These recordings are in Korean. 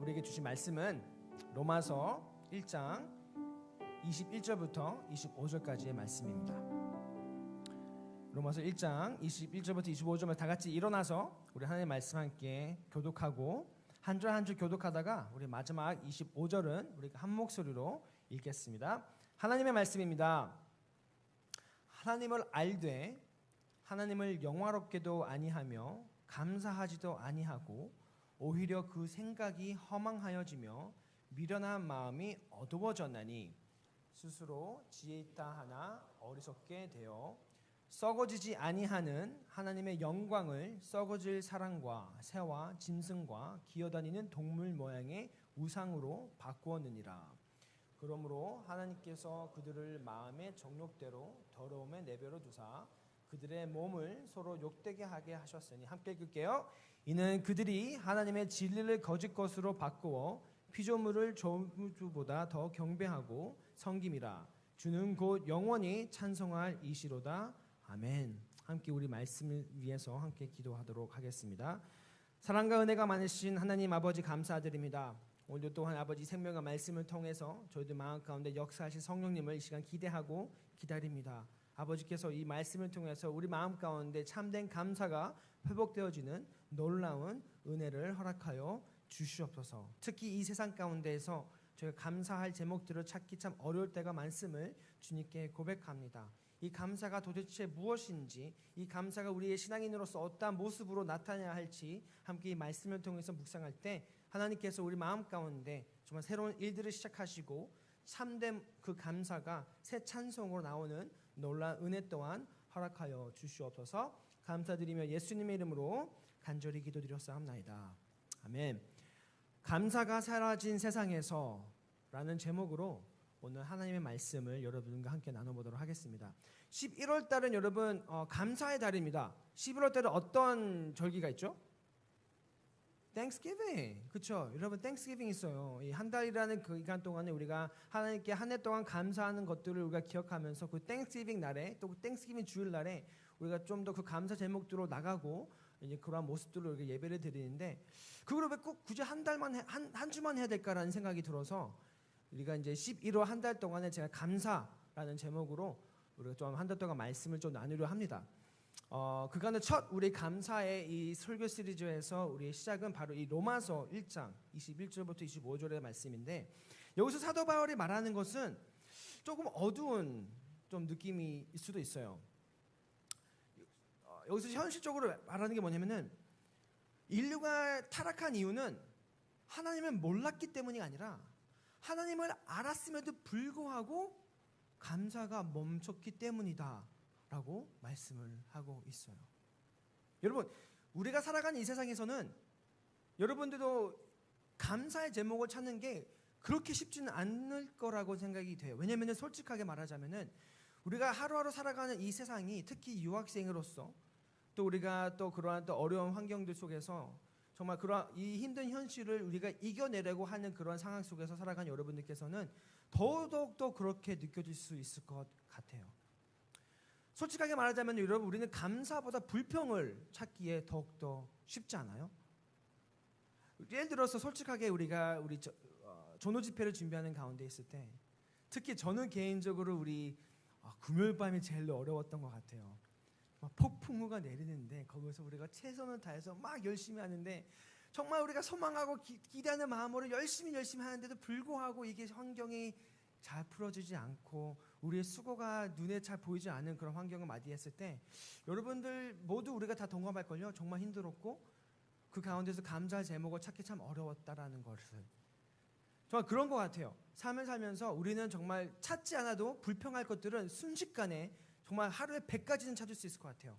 우리에게 주신 말씀은 로마서 1장 21절부터 25절까지의 말씀입니다. 로마서 1장 21절부터 25절만 다 같이 일어나서 우리 하나님의 말씀 함께 교독하고 한 줄 한 줄 교독하다가 우리 마지막 25절은 우리가 한 목소리로 읽겠습니다. 하나님의 말씀입니다. 하나님을 알되 하나님을 영화롭게도 아니하며 감사하지도 아니하고 오히려 그 생각이 허망하여지며 미련한 마음이 어두워졌나니 스스로 지혜 있다 하나 어리석게 되어 썩어지지 아니하는 하나님의 영광을 썩어질 사람과 새와 짐승과 기어다니는 동물 모양의 우상으로 바꾸었느니라. 그러므로 하나님께서 그들을 마음의 정욕대로 더러움에 내버려 두사 그들의 몸을 서로 욕되게 하게 하셨으니 함께 읽을게요. 이는 그들이 하나님의 진리를 거짓 것으로 바꾸어 피조물을 조물주보다 더 경배하고 섬김이라. 주는 곧 영원히 찬송할 이시로다. 아멘. 함께 우리 말씀을 위해서 함께 기도하도록 하겠습니다. 사랑과 은혜가 많으신 하나님 아버지 감사드립니다. 오늘도 또한 아버지 생명의 말씀을 통해서 저희들 마음 가운데 역사하신 성령님을 이 시간 기대하고 기다립니다. 아버지께서 이 말씀을 통해서 우리 마음 가운데 참된 감사가 회복되어지는 놀라운 은혜를 허락하여 주시옵소서. 특히 이 세상 가운데에서 저희가 감사할 제목들을 찾기 참 어려울 때가 많음을 주님께 고백합니다. 이 감사가 도대체 무엇인지, 이 감사가 우리의 신앙인으로서 어떠한 모습으로 나타나야 할지 함께 이 말씀을 통해서 묵상할 때 하나님께서 우리 마음 가운데 정말 새로운 일들을 시작하시고 참된 그 감사가 새 찬송으로 나오는 놀라운 은혜 또한 허락하여 주시옵소서. 감사드리며 예수님의 이름으로 간절히 기도드렸사옵나이다. 아멘. 감사가 사라진 세상에서 라는 제목으로 오늘 하나님의 말씀을 여러분과 함께 나눠보도록 하겠습니다. 11월 달은 여러분 감사의 달입니다. 11월 달은 어떤 절기가 있죠? Thanksgiving. 그렇죠? 여러분 Thanksgiving 있어요. 이 한 달이라는 그 기간 동안에 우리가 하나님께 한 해 동안 감사하는 것들을 우리가 기억하면서 그 Thanksgiving 날에 또 그 Thanksgiving 주일 날에 우리가 좀 더 그 감사 제목들로 나가고 이제 그러한 모습들로 이렇게 예배를 드리는데 그걸 왜 꼭 굳이 한 달만 한 주만 해야 될까라는 생각이 들어서 우리가 이제 11월 한 달 동안에 제가 감사라는 제목으로 우리가 좀 한 달 동안 말씀을 좀 나누려 합니다. 그간의 첫 우리 감사의 이 설교 시리즈에서 우리의 시작은 바로 이 로마서 1장 21절부터 25절의 말씀인데 여기서 사도 바울이 말하는 것은 조금 어두운 좀 느낌이 일 수도 있어요. 여기서 현실적으로 말하는 게 뭐냐면은 인류가 타락한 이유는 하나님을 몰랐기 때문이 아니라 하나님을 알았음에도 불구하고 감사가 멈췄기 때문이다 라고 말씀을 하고 있어요. 여러분 우리가 살아가는 이 세상에서는 여러분들도 감사의 제목을 찾는 게 그렇게 쉽지는 않을 거라고 생각이 돼요. 왜냐하면 솔직하게 말하자면은 우리가 하루하루 살아가는 이 세상이 특히 유학생으로서 또 우리가 또 그러한 또 어려운 환경들 속에서 정말 그러한 이 힘든 현실을 우리가 이겨내려고 하는 그런 상황 속에서 살아가는 여러분들께서는 더더욱 그렇게 느껴질 수 있을 것 같아요. 솔직하게 말하자면 여러분 우리는 감사보다 불평을 찾기에 더욱더 쉽지 않아요? 예를 들어서 솔직하게 우리가 전호 집회를 준비하는 가운데 있을 때 특히 저는 개인적으로 우리 금요일 밤이 제일 어려웠던 것 같아요. 막 폭풍우가 내리는데 거기서 우리가 최선을 다해서 막 열심히 하는데 정말 우리가 소망하고 기대하는 마음으로 열심히 하는데도 불구하고 이게 환경이 잘 풀어지지 않고 우리의 수고가 눈에 잘 보이지 않은 그런 환경을 맞이했을 때 여러분들 모두 우리가 다 동감할걸요. 정말 힘들었고 그 가운데서 감사할 제목을 찾기 참 어려웠다라는 것을 정말 그런 것 같아요. 삶을 살면서 우리는 정말 찾지 않아도 불평할 것들은 순식간에 정말 하루에 100가지는 찾을 수 있을 것 같아요.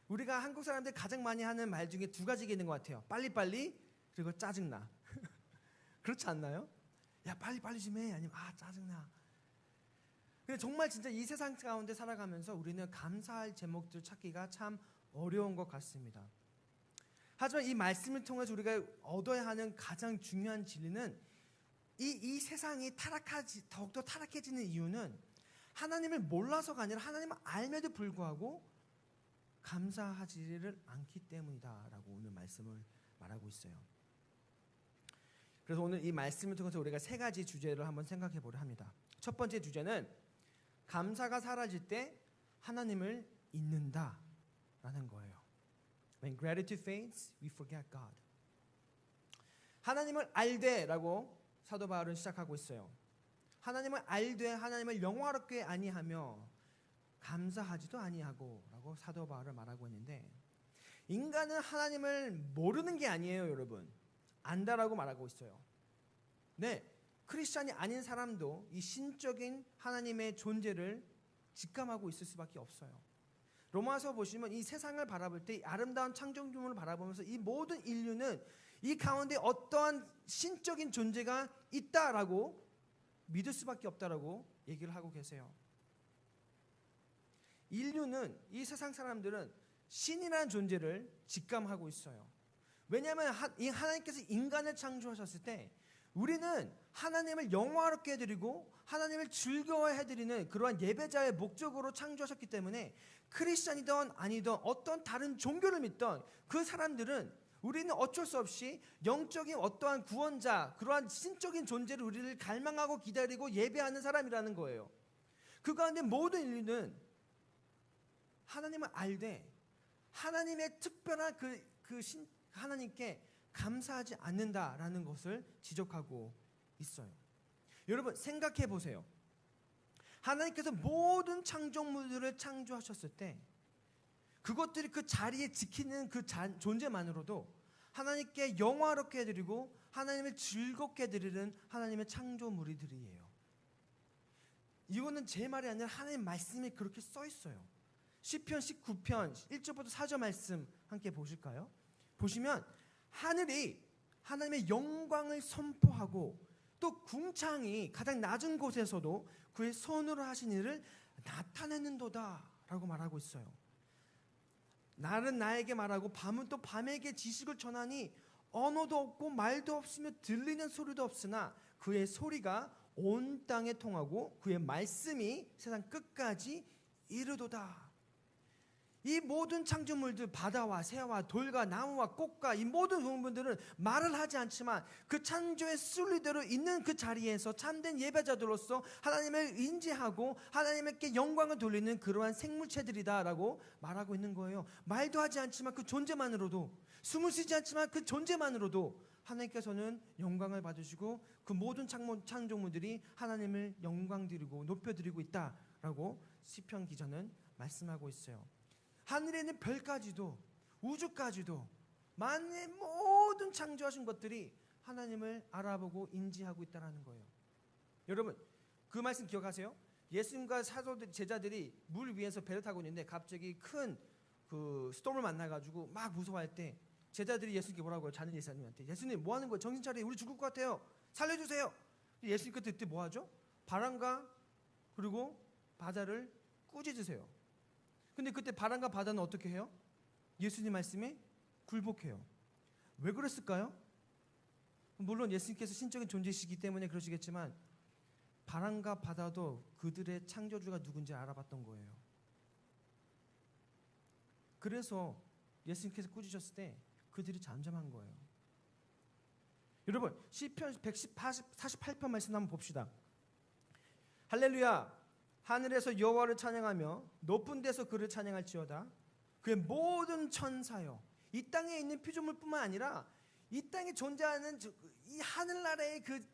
우리가 한국 사람들이 가장 많이 하는 말 중에 두 가지가 있는 것 같아요. 빨리빨리 그리고 짜증나. 그렇지 않나요? 야 빨리 좀 해. 아니면 짜증나. 근데 정말 진짜 이 세상 가운데 살아가면서 우리는 감사할 제목들 찾기가 참 어려운 것 같습니다. 하지만 이 말씀을 통해서 우리가 얻어야 하는 가장 중요한 진리는 이 세상이 더욱더 타락해지는 이유는 하나님을 몰라서가 아니라 하나님을 알면도 불구하고 감사하지를 않기 때문이다라고 오늘 말씀을 말하고 있어요. 그래서 오늘 이 말씀을 통해서 우리가 세 가지 주제를 한번 생각해 보려 합니다. 첫 번째 주제는 감사가 사라질 때 하나님을 잊는다라는 거예요. When gratitude fades, we forget God. 하나님을 알되라고 사도 바울은 시작하고 있어요. 하나님을 알되 하나님을 영화롭게 아니하며 감사하지도 아니하고라고 사도 바울은 말하고 있는데, 인간은 하나님을 모르는 게 아니에요, 여러분. 안다라고 말하고 있어요. 네, 크리스찬이 아닌 사람도 이 신적인 하나님의 존재를 직감하고 있을 수밖에 없어요. 로마서 보시면 이 세상을 바라볼 때 아름다운 창조주문을 바라보면서 이 모든 인류는 이 가운데 어떠한 신적인 존재가 있다라고 믿을 수밖에 없다라고 얘기를 하고 계세요. 인류는, 이 세상 사람들은 신이라는 존재를 직감하고 있어요. 왜냐하면 이 하나님께서 인간을 창조하셨을 때 우리는 하나님을 영화롭게 해드리고 하나님을 즐거워해드리는 그러한 예배자의 목적으로 창조하셨기 때문에 크리스찬이든 아니든 어떤 다른 종교를 믿던 그 사람들은 우리는 어쩔 수 없이 영적인 어떠한 구원자, 그러한 신적인 존재를 우리를 갈망하고 기다리고 예배하는 사람이라는 거예요. 그 가운데 모든 인류는 하나님을 알되 하나님의 특별한 하나님께 감사하지 않는다라는 것을 지적하고 있어요. 여러분 생각해 보세요. 하나님께서 모든 창조물들을 창조하셨을 때 그것들이 그 자리에 지키는 그 존재만으로도 하나님께 영화롭게 해드리고 하나님을 즐겁게 해드리는 하나님의 창조물들이에요. 이거는 제 말이 아니라 하나님 말씀이 그렇게 써 있어요. 시편 19편 1절부터 4절 말씀 함께 보실까요? 보시면 하늘이 하나님의 영광을 선포하고 또 궁창이 가장 낮은 곳에서도 그의 손으로 하신 일을 나타내는도다 라고 말하고 있어요. 날은 나에게 말하고 밤은 또 밤에게 지식을 전하니 언어도 없고 말도 없으며 들리는 소리도 없으나 그의 소리가 온 땅에 통하고 그의 말씀이 세상 끝까지 이르도다. 이 모든 창조물들, 바다와 새와 돌과 나무와 꽃과 이 모든 동물들은 말을 하지 않지만 그 창조의 순리대로 있는 그 자리에서 참된 예배자들로서 하나님을 인지하고 하나님께 영광을 돌리는 그러한 생물체들이다라고 말하고 있는 거예요. 말도 하지 않지만 그 존재만으로도, 숨을 쉬지 않지만 그 존재만으로도 하나님께서는 영광을 받으시고 그 모든 창조물들이 하나님을 영광드리고 높여드리고 있다라고 시편 기자는 말씀하고 있어요. 하늘에 있는 별까지도 우주까지도 만의 모든 창조하신 것들이 하나님을 알아보고 인지하고 있다는 거예요. 여러분 그 말씀 기억하세요? 예수님과 사도들 제자들이 물 위에서 배를 타고 있는데 갑자기 큰 그 스톰을 만나가지고 막 무서워할 때 제자들이 예수님께 뭐라고 해요? 자는 예수님한테 예수님 뭐 하는 거예요? 정신 차려, 우리 죽을 것 같아요. 살려주세요. 예수님 그때 뭐 하죠? 바람과 그리고 바다를 꾸짖으세요. 근데 그때 바람과 바다는 어떻게 해요? 예수님 말씀에 굴복해요. 왜 그랬을까요? 물론 예수님께서 신적인 존재이시기 때문에 그러시겠지만 바람과 바다도 그들의 창조주가 누군지 알아봤던 거예요. 그래서 예수님께서 꾸짖으셨을 때 그들이 잠잠한 거예요. 여러분 시편 148편 말씀 한번 봅시다. 할렐루야, 하늘에서 여호와를 찬양하며 높은 데서 그를 찬양할지어다. 그의 모든 천사여. 이 땅에 있는 피조물뿐만 아니라 이 땅에 존재하는 이 하늘나라의 그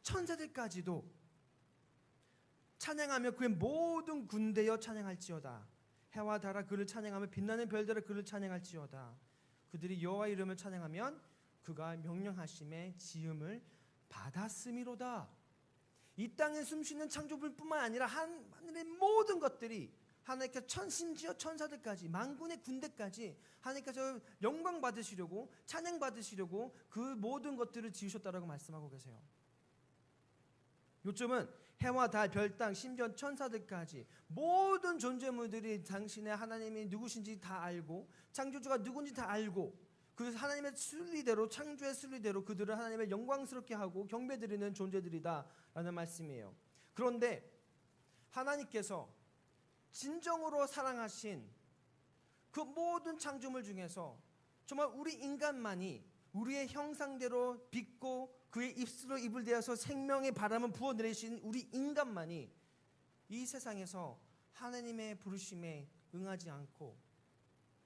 천사들까지도 찬양하며 그의 모든 군대여 찬양할지어다. 해와 달아 그를 찬양하며 빛나는 별들아 그를 찬양할지어다. 그들이 여호와 이름을 찬양하면 그가 명령하심에 지음을 받았음이로다. 이 땅에 숨쉬는 창조물뿐만 아니라 하늘의 모든 것들이 하나님께서 심지어 천사들까지 만군의 군대까지 하나님께서 영광 받으시려고 찬양 받으시려고 그 모든 것들을 지으셨다라고 말씀하고 계세요. 요점은 해와 달, 별, 땅, 심지어 천사들까지 모든 존재물들이 당신의 하나님이 누구신지 다 알고 창조주가 누군지 다 알고 그 하나님의 순리대로 창조의 순리대로 그들을 하나님의 영광스럽게 하고 경배드리는 존재들이다라는 말씀이에요. 그런데 하나님께서 진정으로 사랑하신 그 모든 창조물 중에서 정말 우리 인간만이 우리의 형상대로 빚고 그의 입술로 입을 대어서 생명의 바람을 부어내리신 우리 인간만이 이 세상에서 하나님의 부르심에 응하지 않고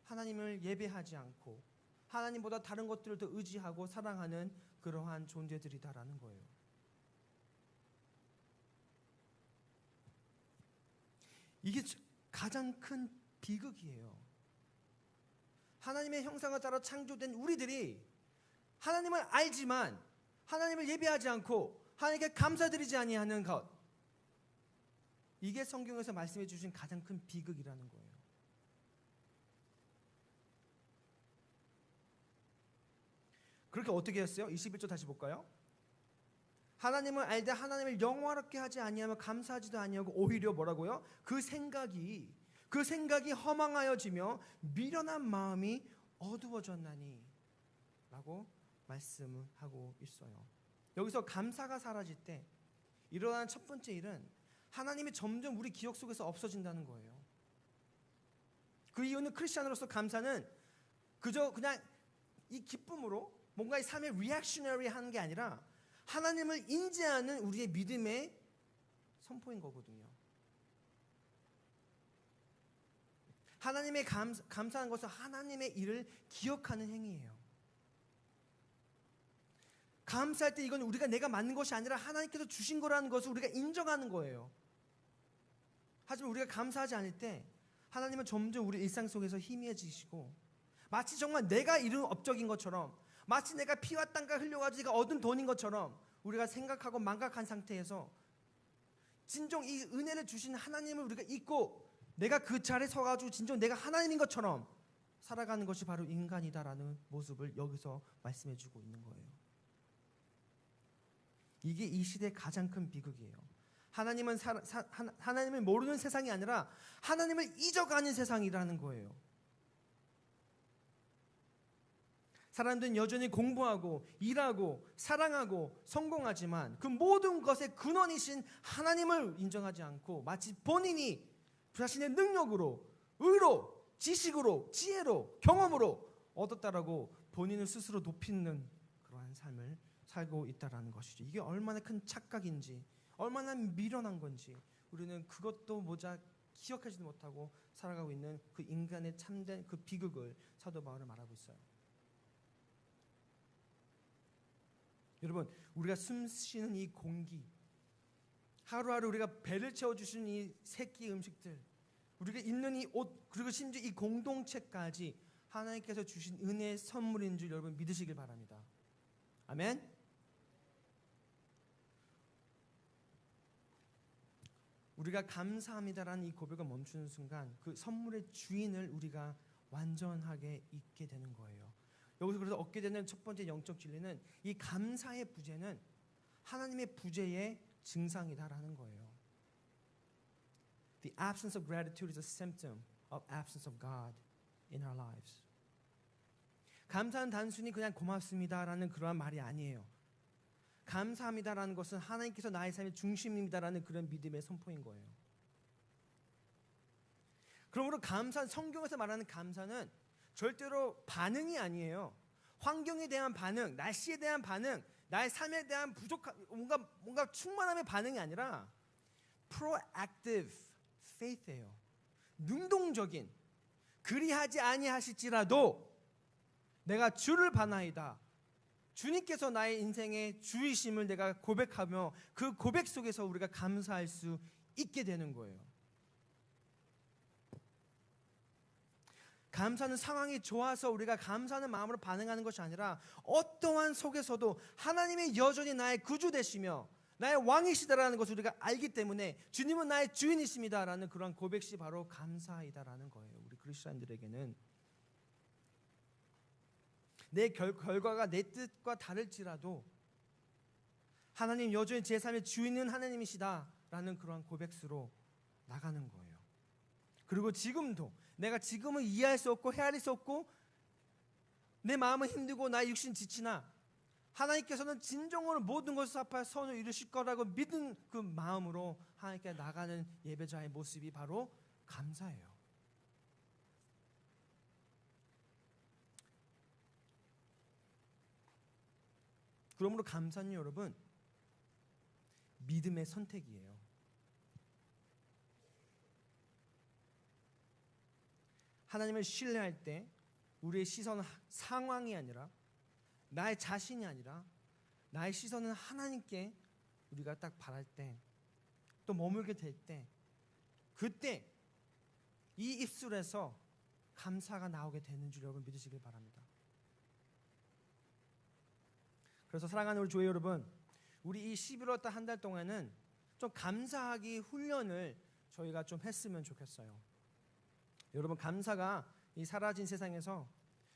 하나님을 예배하지 않고 하나님보다 다른 것들을 더 의지하고 사랑하는 그러한 존재들이다라는 거예요. 이게 가장 큰 비극이에요. 하나님의 형상을 따라 창조된 우리들이 하나님을 알지만 하나님을 예배하지 않고 하나님께 감사드리지 아니하는 것, 이게 성경에서 말씀해 주신 가장 큰 비극이라는 거예요. 그렇게 어떻게 했어요? 21절 다시 볼까요? 하나님을 알되 하나님을 영화롭게 하지 아니하며 감사하지도 아니하고 오히려 뭐라고요? 그 생각이 허망하여지며 미련한 마음이 어두워졌나니 라고 말씀을 하고 있어요. 여기서 감사가 사라질 때 일어나는 첫 번째 일은 하나님이 점점 우리 기억 속에서 없어진다는 거예요. 그 이유는 크리스찬으로서 감사는 그저 그냥 이 기쁨으로 뭔가 이 삶에 리액셔너리 하는 게 아니라 하나님을 인지하는 우리의 믿음의 선포인 거거든요. 하나님의 감사한 것은 하나님의 일을 기억하는 행위예요. 감사할 때 이건 우리가 내가 만든 것이 아니라 하나님께서 주신 거라는 것을 우리가 인정하는 거예요. 하지만 우리가 감사하지 않을 때 하나님은 점점 우리 일상 속에서 희미해지시고 마치 정말 내가 이룬 업적인 것처럼, 마치 내가 피와 땀과 흘려가지고 내가 얻은 돈인 것처럼 우리가 생각하고 망각한 상태에서 진정 이 은혜를 주신 하나님을 우리가 잊고 내가 그 자리에 서가지고 진정 내가 하나님인 것처럼 살아가는 것이 바로 인간이다라는 모습을 여기서 말씀해주고 있는 거예요. 이게 이 시대의 가장 큰 비극이에요. 하나님은 하나님을 모르는 세상이 아니라 하나님을 잊어가는 세상이라는 거예요. 사람들은 여전히 공부하고 일하고 사랑하고 성공하지만 그 모든 것의 근원이신 하나님을 인정하지 않고 마치 본인이 자신의 능력으로, 의로, 지식으로, 지혜로, 경험으로 얻었다라고 본인을 스스로 높이는 그러한 삶을 살고 있다라는 것이죠. 이게 얼마나 큰 착각인지, 얼마나 미련한 건지 우리는 그것도 모자 기억하지도 못하고 살아가고 있는 그 인간의 참된 그 비극을 사도 바울은 말하고 있어요. 여러분, 우리가 숨 쉬는 이 공기, 하루하루 우리가 배를 채워주시는 이 새끼 음식들, 우리가 입는 이 옷, 그리고 심지어 이 공동체까지 하나님께서 주신 은혜의 선물인 줄 여러분 믿으시길 바랍니다. 아멘. 우리가 감사합니다라는 이 고백을 멈추는 순간 그 선물의 주인을 우리가 완전하게 잊게 되는 거예요. 여기서 그래서 얻게 되는 첫 번째 영적 진리는 이 감사의 부재는 하나님의 부재의 증상이다라는 거예요. The absence of gratitude is a symptom of absence of God in our lives. 감사는 단순히 그냥 고맙습니다라는 그러한 말이 아니에요. 감사합니다라는 것은 하나님께서 나의 삶의 중심입니다라는 그런 믿음의 선포인 거예요. 그러므로 감사, 성경에서 말하는 감사는 절대로 반응이 아니에요. 환경에 대한 반응, 날씨에 대한 반응, 나의 삶에 대한 뭔가 충만함의 반응이 아니라 proactive faith예요. 능동적인, 그리하지 아니하실지라도 내가 주를 바나이다. 주님께서 나의 인생의 주이심을 내가 고백하며 그 고백 속에서 우리가 감사할 수 있게 되는 거예요. 감사는 상황이 좋아서 우리가 감사하는 마음으로 반응하는 것이 아니라 어떠한 속에서도 하나님이 여전히 나의 구주 되시며 나의 왕이시다라는 것을 우리가 알기 때문에 주님은 나의 주인이십니다라는 그런 고백이 바로 감사이다라는 거예요. 우리 그리스도인들에게는 내 결과가 내 뜻과 다를지라도 하나님 여전히 제 삶의 주인은 하나님이시다라는 그런 고백으로 나가는 거예요. 그리고 지금도 내가 지금은 이해할 수 없고 헤아릴 수 없고 내 마음은 힘들고 나의 육신 지치나 하나님께서는 진정으로 모든 것을 합하여 선을 이루실 거라고 믿은 그 마음으로 하나님께 나가는 예배자의 모습이 바로 감사예요. 그러므로 감사는 여러분 믿음의 선택이에요. 하나님을 신뢰할 때 우리의 시선은 상황이 아니라 나의 자신이 아니라 나의 시선은 하나님께 우리가 딱 바랄 때 또 머물게 될 때 그때 이 입술에서 감사가 나오게 되는 줄 여러분 믿으시길 바랍니다. 그래서 사랑하는 우리 교회 여러분, 우리 이 11월 달 한 달 동안은 좀 감사하기 훈련을 저희가 좀 했으면 좋겠어요. 여러분 감사가 이 사라진 세상에서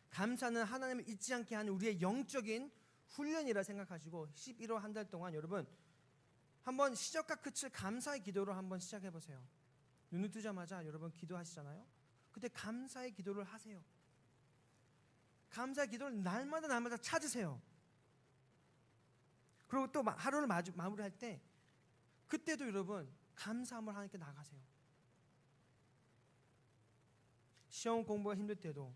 감사는 하나님을 잊지 않게 하는 우리의 영적인 훈련이라 생각하시고 11월 한 달 동안 여러분 한번 시작과 끝을 감사의 기도로 한번 시작해 보세요. 눈을 뜨자마자 여러분 기도하시잖아요. 그때 감사의 기도를 하세요. 감사의 기도를 날마다 찾으세요. 그리고 또 하루를 마무리할 때 그때도 여러분 감사함을 하나님께 나가세요. 시험 공부가 힘들 때도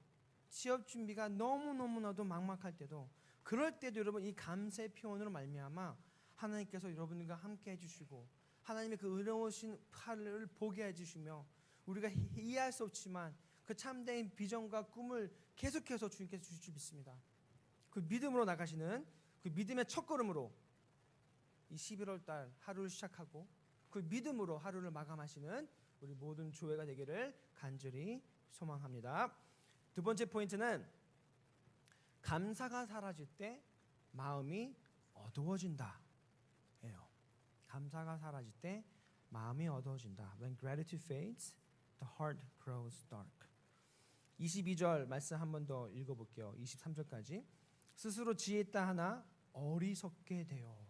취업 준비가 너무너무나도 막막할 때도 그럴 때도 여러분 이 감사의 표현으로 말미암아 하나님께서 여러분과 함께 해주시고 하나님의 그 은혜로우신 팔을 보게 해주시며 우리가 이해할 수 없지만 그 참된 비전과 꿈을 계속해서 주님께서 주실 줄 믿습니다. 그 믿음으로 나가시는 그 믿음의 첫걸음으로 이 11월 달 하루를 시작하고 그 믿음으로 하루를 마감하시는 우리 모든 교회가 되기를 간절히 소망합니다. 두 번째 포인트는 감사가 사라질 때 마음이 어두워진다 예요. 감사가 사라질 때 마음이 어두워진다. When gratitude fades, the heart grows dark. 22절 말씀 한 번 더 읽어볼게요. 23절까지. 스스로 지혜 있다 하나 어리석게 되어.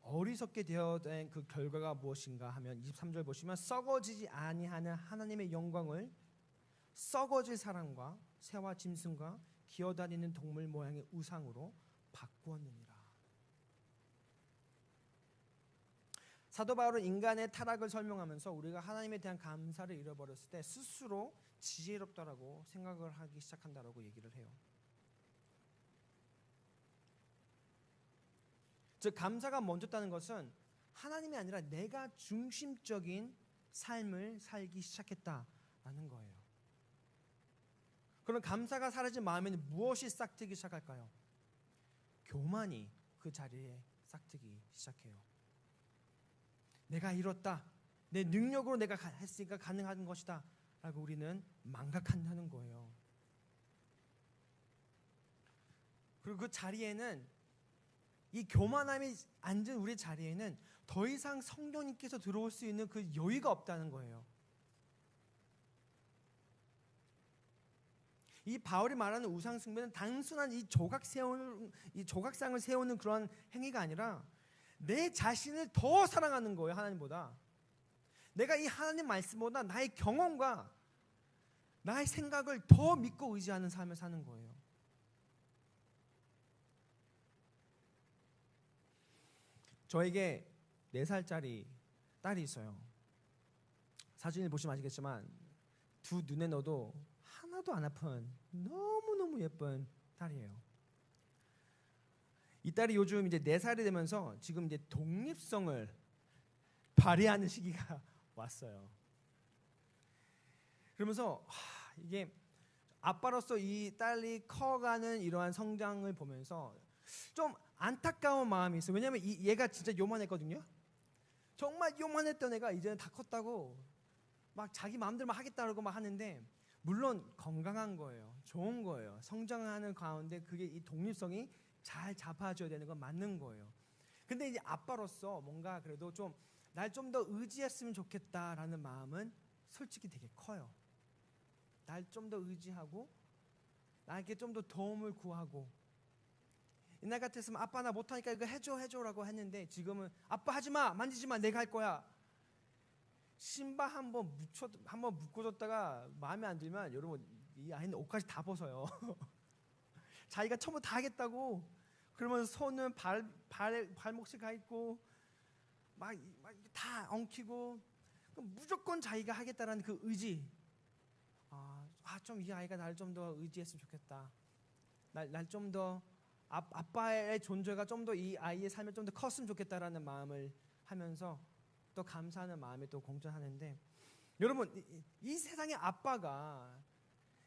어리석게 되어된 그 결과가 무엇인가 하면 23절 보시면 썩어지지 아니하는 하나님의 영광을 썩어질 사람과 새와 짐승과 기어다니는 동물 모양의 우상으로 바꾸었느니라. 사도 바울은 인간의 타락을 설명하면서 우리가 하나님에 대한 감사를 잃어버렸을 때 스스로 지혜롭다라고 생각을 하기 시작한다라고 얘기를 해요. 즉 감사가 멈췄다는 것은 하나님이 아니라 내가 중심적인 삶을 살기 시작했다라는 거예요. 그럼 감사가 사라진 마음에는 무엇이 싹트기 시작할까요? 교만이 그 자리에 싹트기 시작해요. 내가 이뤘다. 내 능력으로 내가 했으니까 가능한 것이다 라고 우리는 망각한다는 거예요. 그리고 그 자리에는 이 교만함이 앉은 우리 자리에는 더 이상 성령님께서 들어올 수 있는 그 여유가 없다는 거예요. 이 바울이 말하는 우상 숭배는 단순한 이 조각상을 세우는 그런 행위가 아니라 내 자신을 더 사랑하는 거예요. 하나님보다. 내가 이 하나님 말씀보다 나의 경험과 나의 생각을 더 믿고 의지하는 삶을 사는 거예요. 저에게 4살짜리 딸이 있어요. 사진을 보시면 아시겠지만 두 눈에 넣어도 하나도 안 아픈 너무너무 예쁜 딸이에요. 이 딸이 요즘 이제 4살이 되면서 지금 이제 독립성을 발휘하는 시기가 왔어요. 그러면서 이게 아빠로서 이 딸이 커가는 이러한 성장을 보면서 좀 안타까운 마음이 있어요. 왜냐하면 얘가 진짜 요만했거든요. 정말 요만했던 애가 이제는 다 컸다고 막 자기 마음대로 막 하겠다고 막 하는데 물론 건강한 거예요. 좋은 거예요. 성장하는 가운데 그게 이 독립성이 잘 잡아줘야 되는 건 맞는 거예요. 근데 이제 아빠로서 뭔가 그래도 좀 날 좀 더 의지했으면 좋겠다라는 마음은 솔직히 되게 커요. 날 좀 더 의지하고 나에게 좀 더 도움을 구하고 옛날 같았으면 아빠 나 못하니까 이거 해줘라고 했는데 지금은 아빠 하지마 만지지마 내가 할 거야. 신발 한번 묶어줬다가 마음에 안 들면 여러분 이 아이는 옷까지 다 벗어요. 자기가 처음부터 다 하겠다고 그러면서 손은 발목씩 가 있고 막 다 엉키고 무조건 자기가 하겠다라는 그 의지. 좀 이 아이가 나를 좀 더 의지했으면 좋겠다. 날 좀 더 아빠의 존재가 좀 더 이 아이의 삶에 좀 더 컸으면 좋겠다라는 마음을 하면서 또 감사하는 마음이 또 공존하는데, 여러분 이 세상의 아빠가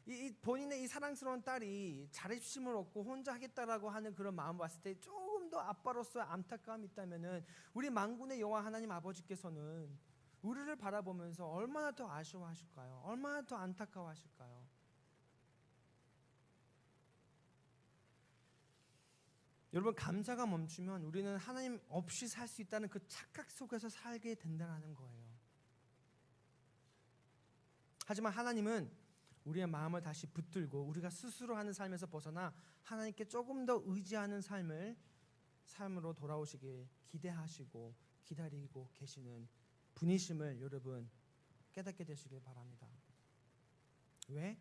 이 본인의 이 사랑스러운 딸이 자립심을 얻고 혼자 하겠다라고 하는 그런 마음을 봤을 때 조금 더 아빠로서의 안타까움이 있다면은 우리 만군의 여호와 하나님 아버지께서는 우리를 바라보면서 얼마나 더 아쉬워하실까요? 얼마나 더 안타까워하실까요? 여러분, 감사가 멈추면 우리는 하나님 없이 살 수 있다는 그 착각 속에서 살게 된다는 거예요. 하지만 하나님은 우리의 마음을 다시 붙들고 우리가 스스로 하는 삶에서 벗어나 하나님께 조금 더 의지하는 삶으로 돌아오시길 기대하시고 기다리고 계시는 분이심을 여러분 깨닫게 되시길 바랍니다. 왜?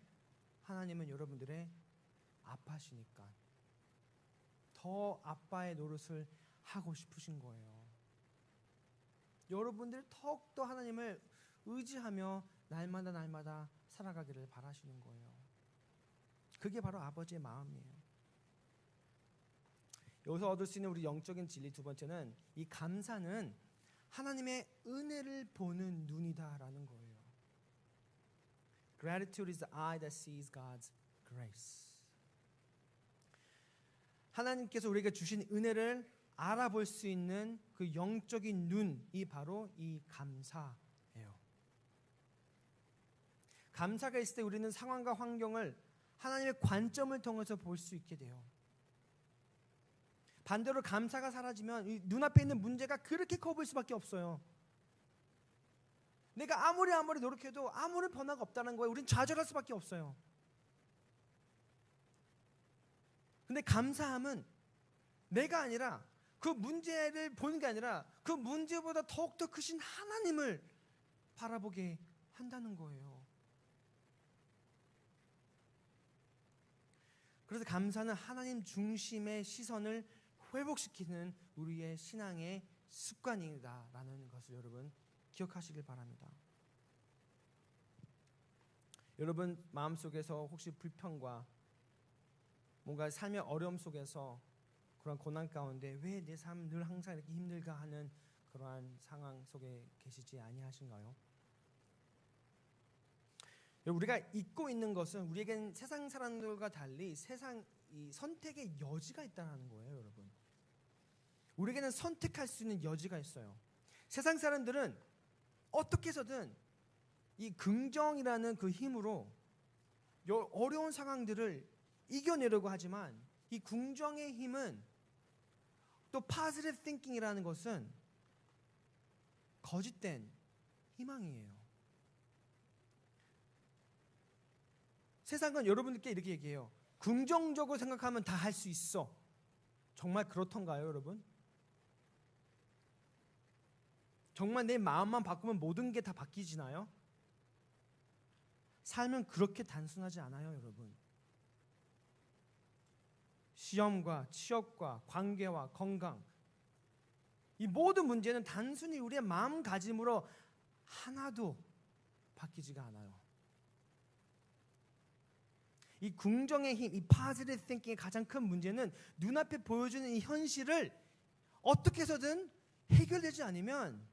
하나님은 여러분들의 아빠시니까 더 아빠의 노릇을 하고 싶으신 거예요. 여러분들 더욱더 하나님을 의지하며 날마다 살아가기를 바라시는 거예요. 그게 바로 아버지의 마음이에요. 여기서 얻을 수 있는 우리 영적인 진리 두 번째는, 이 감사는 하나님의 은혜를 보는 눈이다라는 거예요. Gratitude is the eye that sees God's grace. 하나님께서 우리에게 주신 은혜를 알아볼 수 있는 그 영적인 눈이 바로 이 감사예요. 감사가 있을 때 우리는 상황과 환경을 하나님의 관점을 통해서 볼 수 있게 돼요. 반대로 감사가 사라지면 눈앞에 있는 문제가 그렇게 커 보일 수밖에 없어요. 내가 아무리 노력해도 아무런 변화가 없다는 거예요. 우린 좌절할 수밖에 없어요. 근데 감사함은 내가 아니라 그 문제를 보는 게 아니라 그 문제보다 더욱더 크신 하나님을 바라보게 한다는 거예요. 그래서 감사는 하나님 중심의 시선을 회복시키는 우리의 신앙의 습관이다라는 것을 여러분 기억하시길 바랍니다. 여러분 마음속에서 혹시 불평과 뭔가 삶의 어려움 속에서 그런 고난 가운데 왜 내 삶 늘 항상 이렇게 힘들까 하는 그러한 상황 속에 계시지 아니하신가요? 우리가 잊고 있는 것은 우리에겐 세상 사람들과 달리 이 선택의 여지가 있다는 거예요, 여러분. 우리에게는 선택할 수 있는 여지가 있어요. 세상 사람들은 어떻게 해서든 이 긍정이라는 그 힘으로 어려운 상황들을 이겨내려고 하지만, 이 긍정의 힘은 또 positive thinking이라는 것은 거짓된 희망이에요. 세상은 여러분들께 이렇게 얘기해요. 긍정적으로 생각하면 다 할 수 있어. 정말 그렇던가요, 여러분? 정말 내 마음만 바꾸면 모든 게 다 바뀌지나요? 삶은 그렇게 단순하지 않아요, 여러분. 시험과 취업과 관계와 건강, 이 모든 문제는 단순히 우리의 마음가짐으로 하나도 바뀌지가 않아요. 이 긍정의 힘, 이 positive thinking의 가장 큰 문제는 눈앞에 보여주는 이 현실을 어떻게 해서든 해결되지 않으면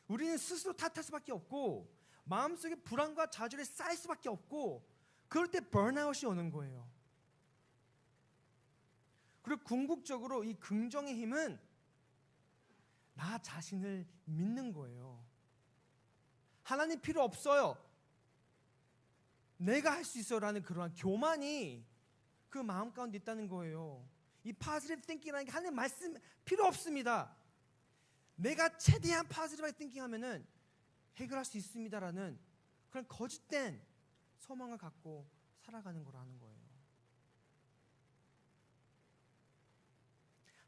우리는 스스로 탓할 수밖에 없고 마음속에 불안과 좌절이 쌓일 수밖에 없고, 그럴 때 번아웃이 오는 거예요. 그리고 궁극적으로 이 긍정의 힘은 나 자신을 믿는 거예요. 하나님 필요 없어요. 내가 할 수 있어라는 그러한 교만이 그 마음 가운데 있다는 거예요. 이 positive thinking이라는 게 하나님 말씀 필요 없습니다. 내가 최대한 positive thinking 하면은 해결할 수 있습니다라는 그런 거짓된 소망을 갖고 살아가는 거라는 거예요.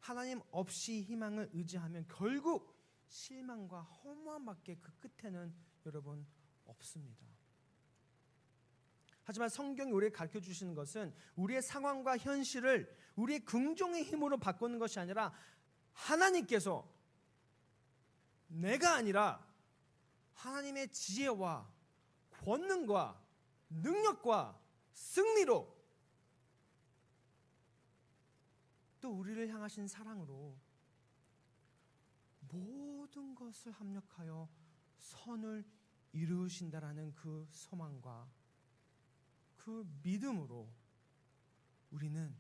하나님 없이 희망을 의지하면 결국 실망과 허무함밖에 그 끝에는 여러분 없습니다. 하지만 성경이 우리에게 가르쳐 주시는 것은 우리의 상황과 현실을 우리의 긍정의 힘으로 바꾸는 것이 아니라 하나님께서, 내가 아니라 하나님의 지혜와 권능과 능력과 승리로 또 우리를 향하신 사랑으로 모든 것을 합력하여 선을 이루신다라는 그 소망과 그 믿음으로 우리는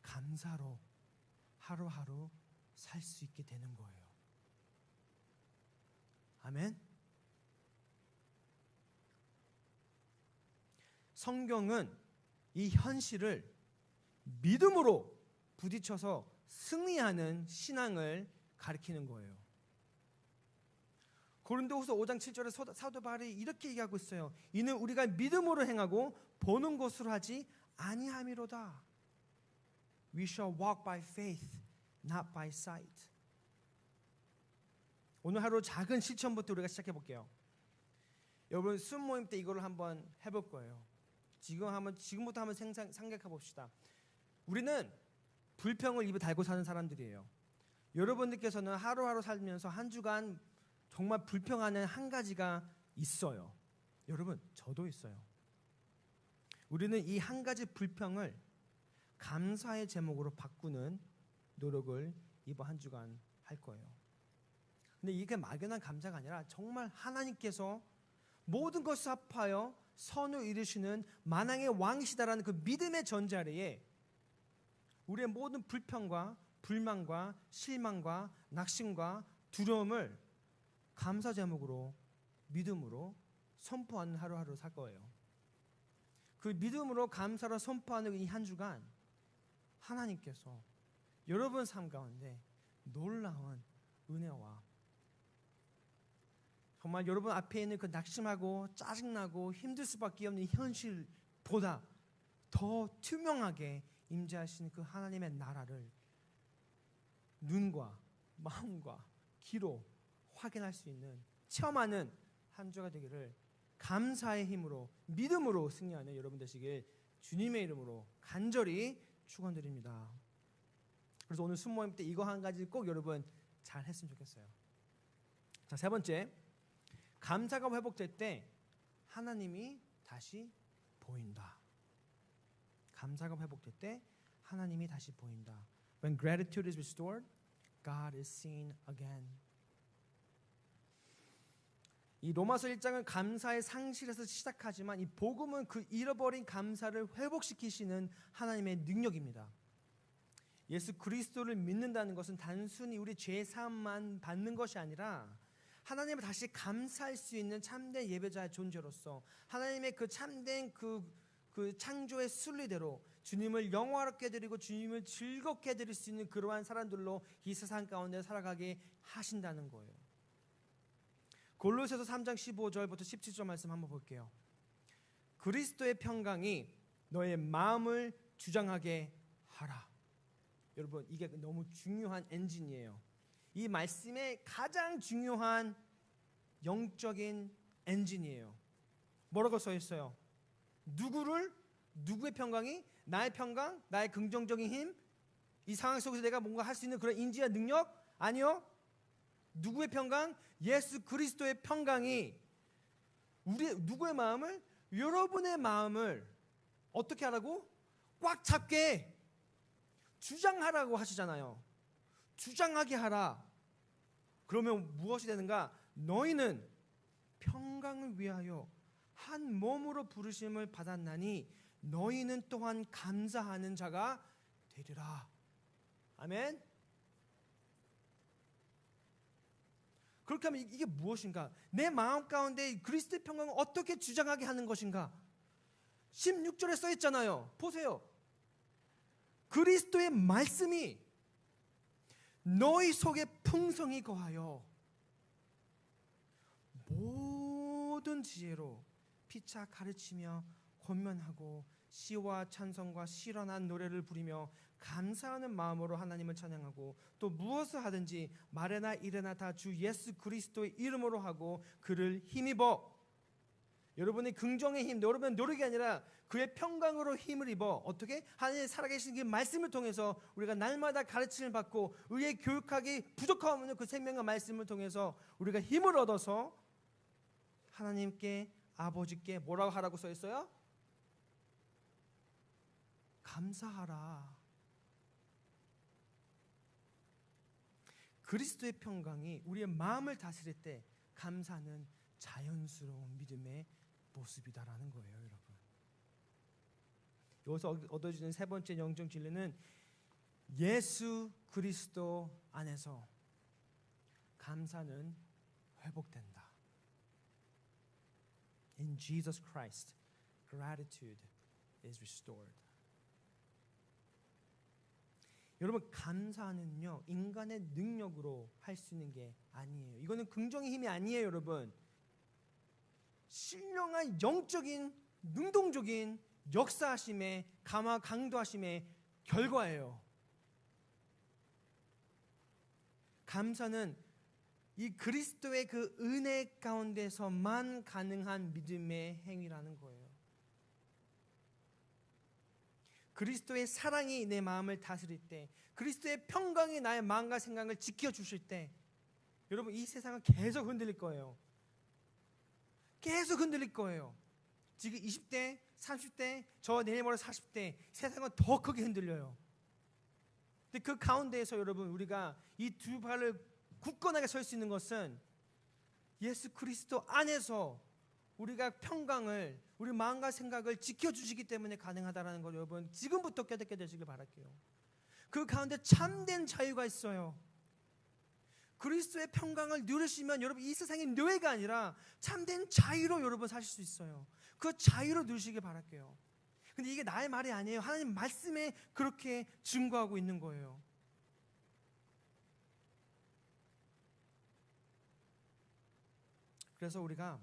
감사로 하루하루 살 수 있게 되는 거예요. 아멘. 성경은 이 현실을 믿음으로 부딪혀서 승리하는 신앙을 가리키는 거예요. 고린도후서 5장 7절에 사도 바울이 이렇게 얘기하고 있어요. 이는 우리가 믿음으로 행하고 보는 것으로 하지 아니함이로다. We shall walk by faith, not by sight. 오늘 하루 작은 실천부터 우리가 시작해 볼게요. 여러분 순 모임 때 이거를 한번 해볼 거예요. 지금부터 한번 생각해 봅시다. 우리는 불평을 입에 달고 사는 사람들이에요. 여러분들께서는 하루하루 살면서 한 주간 정말 불평하는 한 가지가 있어요. 여러분, 저도 있어요. 우리는 이 한 가지 불평을 감사의 제목으로 바꾸는 노력을 이번 한 주간 할 거예요. 근데 이게 막연한 감사가 아니라 정말 하나님께서 모든 것을 합하여 선을 이루시는 만왕의 왕이시다라는 그 믿음의 전자리에 우리의 모든 불평과 불만과 실망과 낙심과 두려움을 감사 제목으로 믿음으로 선포하는 하루하루 살 거예요. 그 믿음으로 감사로 선포하는 이 한 주간 하나님께서 여러분 삶 가운데 놀라운 은혜와 정말 여러분 앞에 있는 그 낙심하고 짜증나고 힘들 수밖에 없는 이 현실보다 더 투명하게 임재하신 그 하나님의 나라를 눈과 마음과 귀로 확인할 수 있는 체험하는 한 주가 되기를 감사의 힘으로 믿음으로 승리하는 여러분 되시길 주님의 이름으로 간절히 축원드립니다. 그래서 오늘 순모임 때 이거 한 가지 꼭 여러분 잘 했으면 좋겠어요. 자, 세 번째, 감사가 회복될 때 하나님이 다시 보인다. 감사가 회복될 때 하나님이 다시 보인다. When gratitude is restored, God is seen again. 이 로마서 1장은 감사의 상실에서 시작하지만 이 복음은 그 잃어버린 감사를 회복시키시는 하나님의 능력입니다. 예수 그리스도를 믿는다는 것은 단순히 우리 죄 사함만 받는 것이 아니라 하나님을 다시 감사할 수 있는 참된 예배자의 존재로서 하나님의 그 참된 그 창조의 순리대로 주님을 영화롭게 드리고 주님을 즐겁게 드릴 수 있는 그러한 사람들로 이 세상 가운데 살아가게 하신다는 거예요. 골로새서 3장 15절부터 17절 말씀 한번 볼게요. 그리스도의 평강이 너의 마음을 주장하게 하라. 여러분, 이게 너무 중요한 엔진이에요. 이 말씀의 가장 중요한 영적인 엔진이에요. 뭐라고 써 있어요? 누구의 평강이? 나의 평강? 나의 긍정적인 힘? 이 상황 속에서 내가 뭔가 할 수 있는 그런 인지와 능력? 아니요. 누구의 평강? 예수 그리스도의 평강이 누구의 마음을? 여러분의 마음을 어떻게 하라고? 꽉 잡게 주장하라고 하시잖아요. 주장하게 하라. 그러면 무엇이 되는가? 너희는 평강을 위하여 한 몸으로 부르심을 받았나니 너희는 또한 감사하는 자가 되리라. 아멘. 그렇게 하면 이게 무엇인가? 내 마음 가운데 그리스도의 평강을 어떻게 주장하게 하는 것인가? 16절에 써 있잖아요. 보세요. 그리스도의 말씀이 너희 속에 풍성히 거하여 모든 지혜로 피차 가르치며 권면하고 시와 찬송과 시련한 노래를 부리며 감사하는 마음으로 하나님을 찬양하고 또 무엇을 하든지 말에나 일에나 다 주 예수 그리스도의 이름으로 하고 그를 힘입어. 여러분의 긍정의 힘, 여러분의 노력이 아니라 그의 평강으로 힘을 입어. 어떻게? 하나님의 살아계신 그 말씀을 통해서 우리가 날마다 가르침을 받고 의에 교육하기 부족함 없는 그 생명과 말씀을 통해서 우리가 힘을 얻어서 하나님께 아버지께 뭐라고 하라고 써 있어요? 감사하라. 그리스도의 평강이 우리의 마음을 다스릴 때 감사는 자연스러운 믿음의 모습이다라는 거예요, 여러분. 여기서 얻어지는 세 번째 영적 진리는 예수 그리스도 안에서 감사는 회복된다. In Jesus Christ, gratitude is restored. 여러분, 감사는요 인간의 능력으로 할 수 있는 게 아니에요. 이거는 긍정의 힘이 아니에요, 여러분. 신령한 영적인 능동적인 역사하심의 감화 강도하심의 결과예요. 감사는 이 그리스도의 그 은혜 가운데서만 가능한 믿음의 행위라는 거예요. 그리스도의 사랑이 내 마음을 다스릴 때, 그리스도의 평강이 나의 마음과 생각을 지켜주실 때, 여러분 이 세상은 계속 흔들릴 거예요. 계속 흔들릴 거예요. 지금 20대, 30대, 저 내일 모레 40대, 세상은 더 크게 흔들려요. 근데 그 가운데에서 여러분 우리가 이 두 발을 굳건하게 설 수 있는 것은 예수 그리스도 안에서 우리가 평강을, 우리 마음과 생각을 지켜주시기 때문에 가능하다는 걸 여러분 지금부터 깨닫게 되시길 바랄게요. 그 가운데 참된 자유가 있어요. 그리스도의 평강을 누리시면 여러분 이 세상의 노예가 아니라 참된 자유로 여러분 사실 수 있어요. 그 자유로 누리시길 바랄게요. 근데 이게 나의 말이 아니에요. 하나님 말씀에 그렇게 증거하고 있는 거예요. 그래서 우리가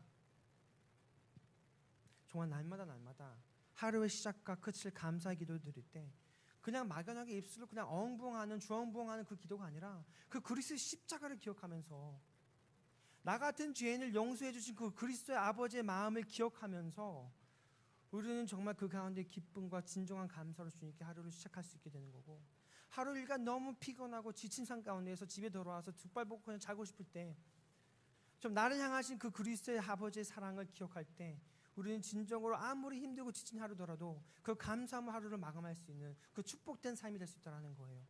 정말 날마다 하루의 시작과 끝을 감사의 기도 드릴 때 그냥 막연하게 입술로 그냥 엉붕하는 주엉붕하는 그 기도가 아니라 그 그리스도의 십자가를 기억하면서 나 같은 죄인을 용서해 주신 그 그리스도의 아버지의 마음을 기억하면서 우리는 정말 그 가운데 기쁨과 진정한 감사로 주님께 하루를 시작할 수 있게 되는 거고, 하루 일과 너무 피곤하고 지친 삶 가운데에서 집에 돌아와서 두 발 뻗고 그냥 자고 싶을 때 좀 나를 향하신 그 그리스도의 아버지의 사랑을 기억할 때 우리는 진정으로 아무리 힘들고 지친 하루더라도 그 감사함 하루를 마감할 수 있는 그 축복된 삶이 될 수 있다는 거예요.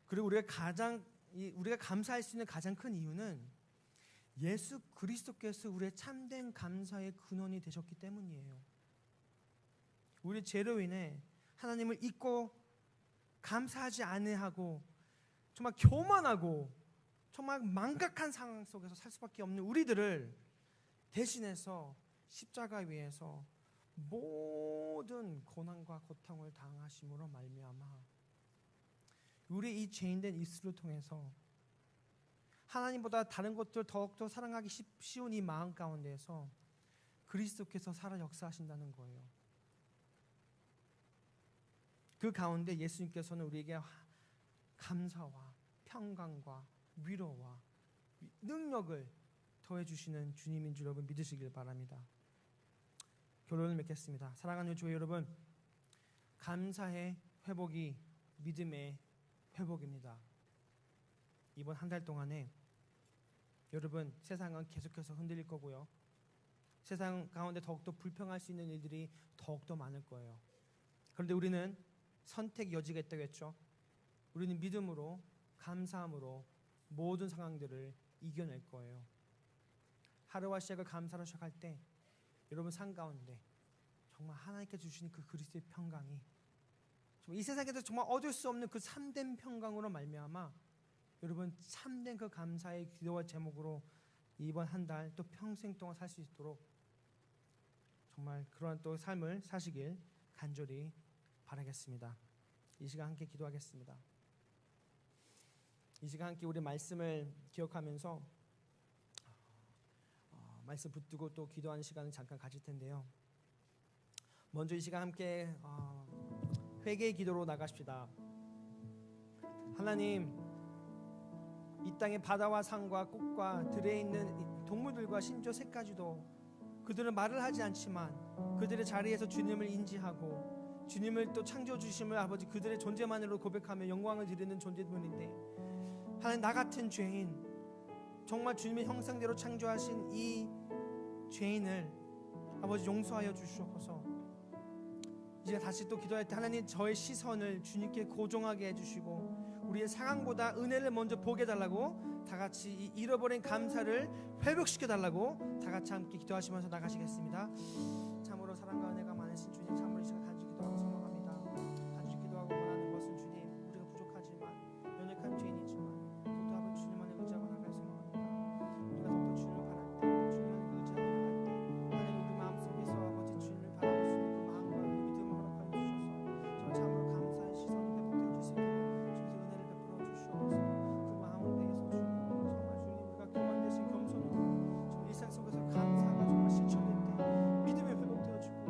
그리고 우리가 감사할 수 있는 가장 큰 이유는 예수 그리스도께서 우리의 참된 감사의 근원이 되셨기 때문이에요. 우리 죄로 인해 하나님을 잊고 감사하지 않으하고 정말 교만하고 정말 망각한 상황 속에서 살 수밖에 없는 우리들을 대신해서 십자가 위에서 모든 고난과 고통을 당하심으로 말미암아 우리 이 죄인된 입술을 통해서 하나님보다 다른 것들 더욱더 사랑하기 쉬운 이 마음 가운데에서 그리스도께서 살아 역사하신다는 거예요. 그 가운데 예수님께서는 우리에게 감사와 평강과 위로와 능력을 더해주시는 주님인 줄 여러분 믿으시길 바랍니다. 결론을 맺겠습니다. 사랑하는 교회 여러분, 감사의 회복이 믿음의 회복입니다. 이번 한 달 동안에 여러분 세상은 계속해서 흔들릴 거고요. 세상 가운데 더욱더 불평할 수 있는 일들이 더욱더 많을 거예요. 그런데 우리는 선택 여지가 있다고 했죠. 우리는 믿음으로 감사함으로 모든 상황들을 이겨낼 거예요. 하루와 시작을 감사로 시작할 때 여러분 삶 가운데 정말 하나님께 주시는 그 그리스도의 평강이 이 세상에서 정말 얻을 수 없는 그 참된 평강으로 말미암아 여러분 참된 그 감사의 기도와 제목으로 이번 한 달 또 평생 동안 살 수 있도록 정말 그러한 또 삶을 사시길 간절히 바라겠습니다. 이 시간 함께 기도하겠습니다. 이 시간 함께 우리 말씀을 기억하면서 말씀 붙들고 또 기도하는 시간을 잠깐 가질 텐데요. 먼저 이 시간 함께 회개의 기도로 나가십시다. 하나님, 이 땅의 바다와 산과 꽃과 들에 있는 동물들과 심지어 새까지도 그들은 말을 하지 않지만 그들의 자리에서 주님을 인지하고 주님을 또 창조해 주심을 아버지 그들의 존재만으로 고백하며 영광을 드리는 존재들인데, 하나님 나 같은 죄인, 정말 주님의 형상대로 창조하신 이 죄인을 아버지 용서하여 주시옵소서. 이제 다시 또 기도할 때 하나님 저의 시선을 주님께 고정하게 해주시고 우리의 상황보다 은혜를 먼저 보게 달라고 다 같이 이 잃어버린 감사를 회복시켜 달라고 다 같이 함께 기도하시면서 나가시겠습니다. 참으로 사랑과 은혜가 많으신 주님, 참으로 이 시간 간절히 기도하고 선언합니다. 간절히 기도하고 원하는 것은 주님, 우리가 부족하지만 연약한 죄인이지만 더욱더 아버지 주님만을 의지하고 나갈 선언합니다. 우리가 더욱더 주님을 바랄 때, 주님만을 의지하고 나갈 때 하나님 우리 마음속에서 아버지 주님을 바라볼 수 있는 그 마음과 그 믿음을 허락하여 주셔서 저는 참으로 감사의 시선이 회복되어 주시고 주께서 은혜를 베풀어 주시옵소서. 그 마음 내에서 주님, 정말 주님 우리가 교만 대신 겸손으로 정말 일상 속에서 감사가 정말 실천될 때 믿음이 회복되어 주고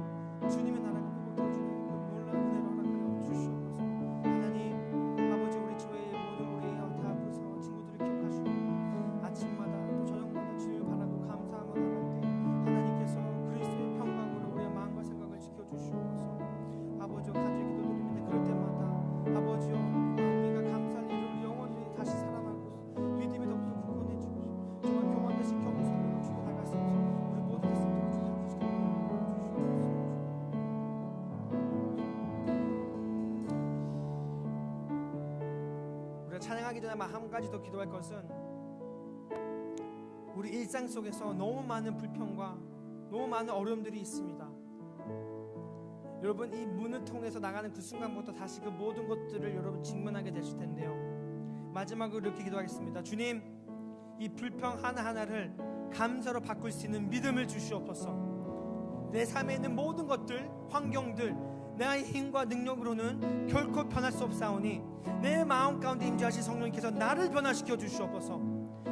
주님의 나라가 회복되어 주는 그 놀라운 은혜를 허락하여 주시옵소서. 하나님 아버지 우리 교회의 모든 우리 다 부서 친구들을 기억하시고 아침마다 또 저녁마다 주님을 바라고 감사하며 나갈 때 하나님께서 그리스도의 평강으로 우리의 마음과 생각을 지켜주시옵소서. 아버지와 간절히 기도드립니다. 그럴 때마다 아버지여 우리가 감사할 일을 우리 영혼이 다시 살아나고 믿음이 더욱더 굳건해지고 정말 교만 대신 겸손으로 주께 나갈 수 있어서 우리 모두 됐습니다. 우리가 찬양하기 전에 한 가지 더 기도할 것은 우리 일상 속에서 너무 많은 불평과 너무 많은 어려움들이 있습니다. 여러분 이 문을 통해서 나가는 그 순간부터 다시 그 모든 것들을 여러분 직면하게 되실 텐데요. 마지막으로 이렇게 기도하겠습니다. 주님, 이 불평 하나하나를 감사로 바꿀 수 있는 믿음을 주시옵소서. 내 삶에 있는 모든 것들, 환경들 나의 힘과 능력으로는 결코 변할 수 없사오니 내 마음 가운데 임재하신 성령님께서 나를 변화시켜 주시옵소서.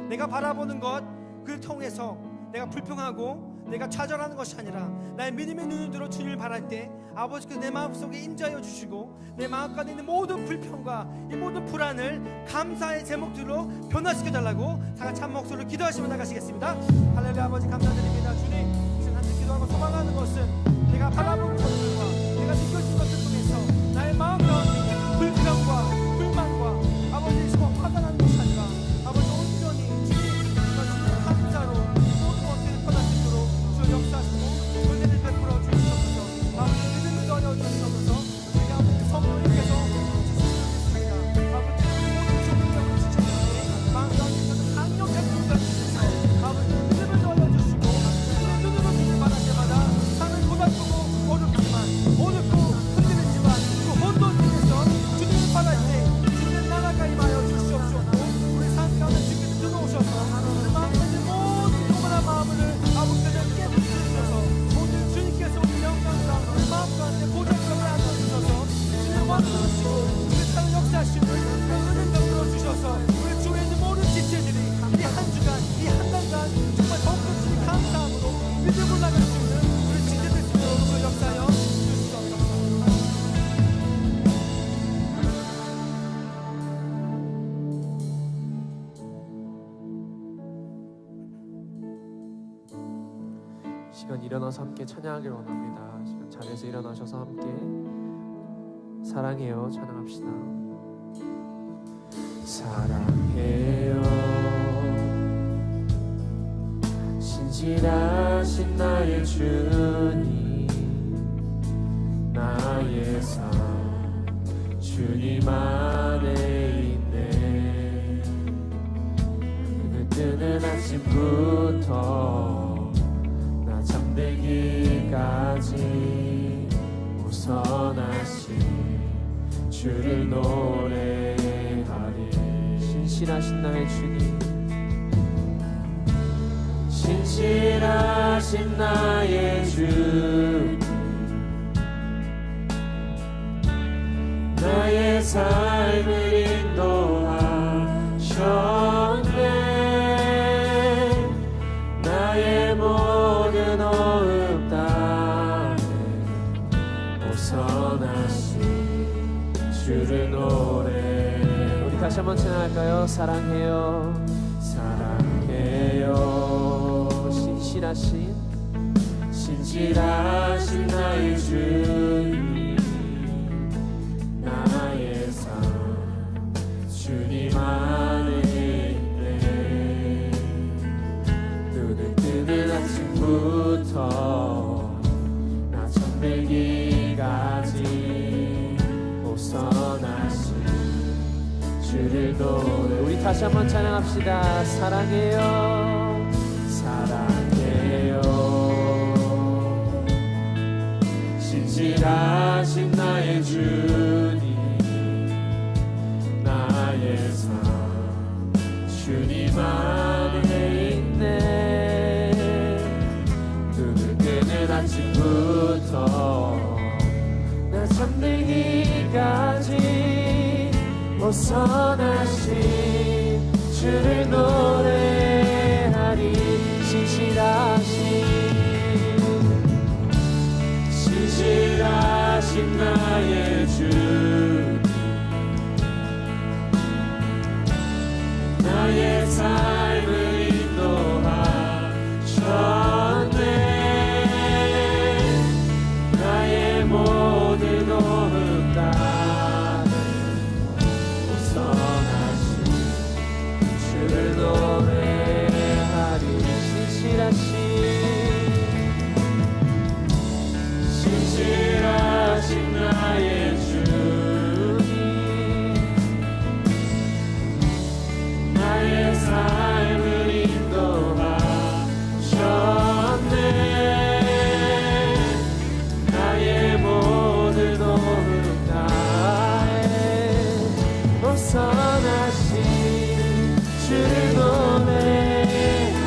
내가 바라보는 것 그를 통해서 내가 불평하고 내가 좌절하는 것이 아니라 나의 믿음의 눈을 들어 주님을 바랄 때 아버지께서 내 마음속에 임재하여 주시고 내 마음 가운데 있는 모든 불평과 이 모든 불안을 감사의 제목들로 변화시켜 달라고 다 같이 한 목소리로 기도하시며 나가시겠습니다. 할렐루야. 아버지 감사드립니다. 주님, 지금 한테 기도하고 소망하는 것은 내가 바라보는 것들과 내가 느껴진 것들 통해서 나의 마음 가운데 있는 불평과 불만과 아버지 정말 화가 나는 것이 아니라 아버지 온전히 주님 감사로 모든 것들을 변화시키도록 주여 역사하시고 은혜를 베풀어 주시옵소서. 아버지 믿음을 떠려 주시옵소서. 우리가 성령님께서 지시하셨습니다. 아버지 모든 주님께서 지켜주시니 마음 가운데 있는 강력한 믿음을 주시옵소서. 아버지 믿음을 떠려 주시고 눈으로 주님을 바랄 때마다 삶은 고달프고 어렵지만 어렵고 흔들리지만 그 혼돈 속에서 주님을 바랄 때 주님의 나라가 임하여 주시옵소서. 우리 삶 가운데 주께서 들어오셔서 우리 마음에 있는 모든 교만한 마음을 아버지께서 깨부수셔서 오늘 주님께서 우리 영광과 우리 마음 가운데 보좌석에 앉아주셔서 주님의 왕으로시고 우리 삶을 역사하시는 은혜를 베풀어 주셔서 우리 주위에 있는 모든 지체들이 이 한 주간 이 한 달간 정말 더욱더 주님 감사함으로 믿음을 나갈 수 있는 우리 지체들 여러분을 역사하여 주시옵소서. 시간 일어나서 함께 찬양하길 원합니다. 시간 자리에서 일어나셔서 함께 사랑해요 찬양합시다. 사랑해요 신실하신 나의 주님, 나의 삶 주님 안에 있네. 그 뜨는 아침부터 잠들기까지 우선하신 주를 노래하리. 신실하신 나의 주님, 신실하신 나의 주, 나의 삶을 인도하셨네. 나의 모든 호흡 땅에 오선하신 주를 노래. 우리 다시 한번 찬양할까요? 사랑해요 사랑해요 신실하신 나의 주님, 나의 삶 주님 안에 있네. 눈을 뜨는 아침부터 나 잠들기까지 주를 노래. 우리 다시 한번 찬양합시다. 사랑해요, 사랑해요. 신실하신 나의 주님, 나의 삶 주님 안에 있네. 눈을 뜨는 아침부터 나 잠들기까지 벗어나신 주를 노래하리. 신실하신 나의 주, 나의 삶을 인도하셨네. 나의 모든 도움 따르 벗어나신 주를 노래하리. 신실하신 나의 주님, 나의 삶을 인도하셨네. 나의 모든 오름 다해 벗어나신 주를 노래.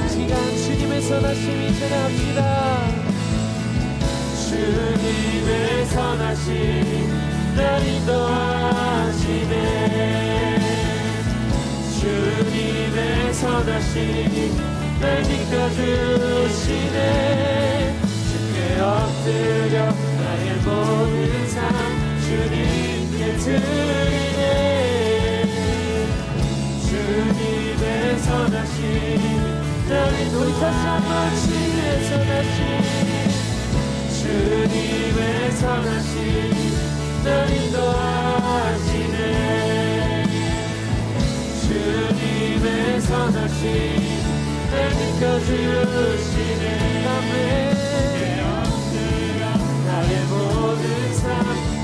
시간 주님의 선하심이 전합시다. 주님의 선하심 날 인도하시네. 주님의 선하심 날 지켜주시네. 주께 엎드려 나의 모든 삶 주님께 드리네. 주님의 선하심 날 인도하시네. 우리 다시 한번 주님의 선하심, 주님의 선하심 날 인도하시네. 주님의 선하심 날 지켜주시네. 아멘. 나의 모든 삶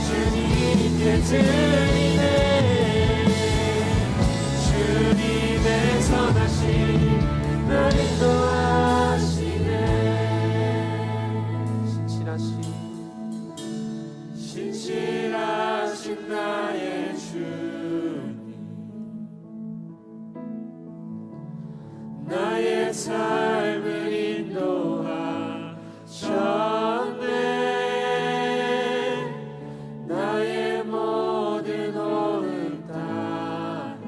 주님께 드리네. 주님의 선하심 날 인도하시네. 신실하신 나의 주님, 나의 삶을 인도하셨네. 나의 모든 오름 따르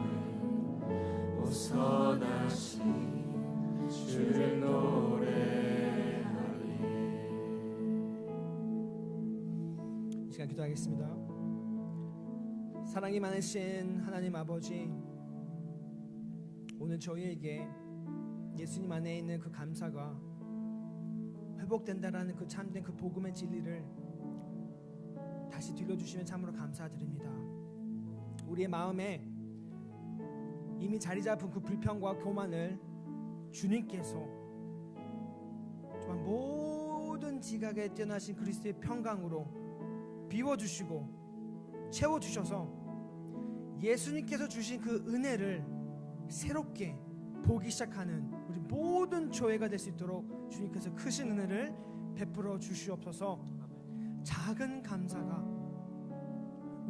벗어나신 주를 노래하리. 이 시간 기도하겠습니다. 사랑이 많으신 하나님 아버지, 오늘 저희에게 예수님 안에 있는 그 감사가 회복된다라는 그 참된 그 복음의 진리를 다시 들려주시면 참으로 감사드립니다. 우리의 마음에 이미 자리 잡은 그 불평과 교만을 주님께서 정말 모든 지각에 뛰어나신 그리스도의 평강으로 비워주시고 채워주셔서 예수님께서 주신 그 은혜를 새롭게 보기 시작하는 우리 모든 교회가 될 수 있도록 주님께서 크신 은혜를 베풀어 주시옵소서. 작은 감사가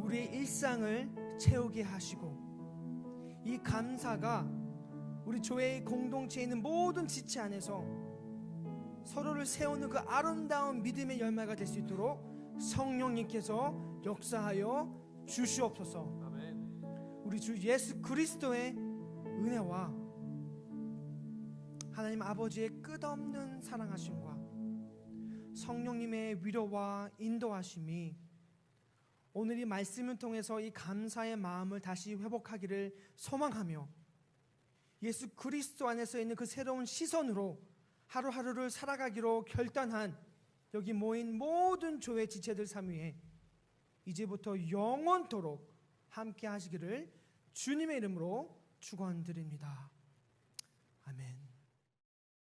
우리의 일상을 채우게 하시고, 이 감사가 우리 교회의 공동체에 있는 모든 지체 안에서 서로를 세우는 그 아름다운 믿음의 열매가 될 수 있도록 성령님께서 역사하여 주시옵소서. 우리 주 예수 그리스도의 은혜와 하나님 아버지의 끝없는 사랑하심과 성령님의 위로와 인도하심이 오늘 이 말씀을 통해서 이 감사의 마음을 다시 회복하기를 소망하며, 예수 그리스도 안에서 있는 그 새로운 시선으로 하루하루를 살아가기로 결단한 여기 모인 모든 교회 지체들 삶 위에 이제부터 영원토록 함께 하시기를 주님의 이름으로 축원드립니다. 아멘.